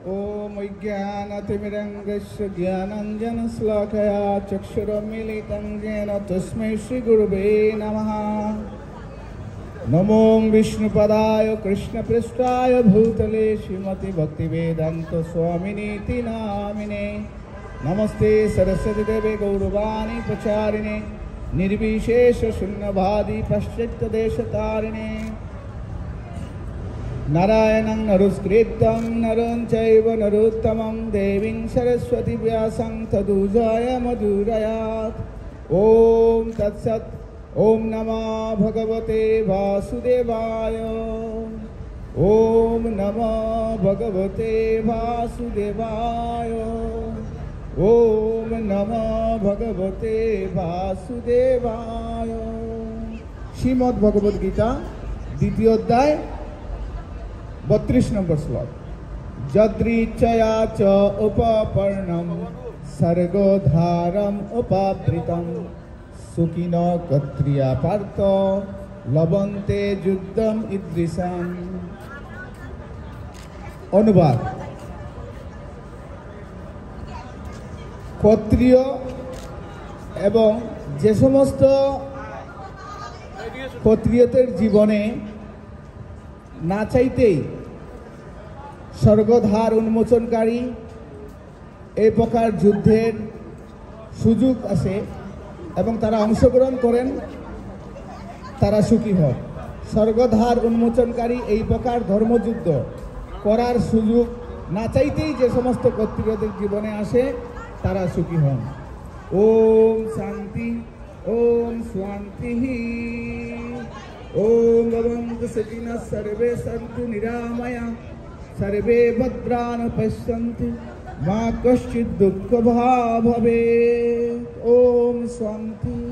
ॐ विज्ञानतिमिरङ्गस्य ज्ञानाञ्जनश्लाकया चक्षुरुन्मीलितं येन तस्मै श्रीगुरुवे नमः। नमो विष्णुपदाय कृष्णपृष्ठाय भूतले श्रीमति भक्तिवेदान्त स्वामिनीति नामिने। नमस्ते सरस्वती देवे गौरवाणी प्रचारिणे निर्विशेष शून्यवादी पाश्चात्यदेशतारिणे। नारायणं नमस्कृतं नरं चैव नरोत्तमं देवीं सरस्वती व्यासं ततो जयमुदीरयेत्। ॐ तत्सत्। ॐ नमो भगवते वासुदेवाय। ॐ नमो भगवते वासुदेवाय। ॐ नमो भगवते वासुदेवाय। श्रीमद् भगवद गीता द्वितीय अध्याय 32 नंबर श्लोक। यदृच्छया च उपपर्णं सर्गोधारम् उपावृतं सुखिनो क्षत्रिया पार्थ लभन्ते युद्धम ईदृशम्। अनुवाद। क्षत्रिय एवं जे समस्त क्षत्रियদের জীবনে না চাইতেই স্বর্গদ্বার উন্মোচনকারী এই প্রকার যুদ্ধের সুযোগ আছে এবং তারা অংশগ্রহণ করেন, তারা সুখী হন। স্বর্গদ্বার উন্মোচনকারী এই প্রকার ধর্মযুদ্ধ করার সুযোগ না চাইতেই যে সমস্ত ক্ষত্রিয়দের জীবনে আসে তারা সুখী হন। ওম শান্তি ওম শান্তি। ओम भवन्तु सुखिनः सर्वे सन्तु निरामया सर्वे भद्राणि पश्यन्तु मा कश्चित् दुःखभाग् भवेत्। ओम शान्ति।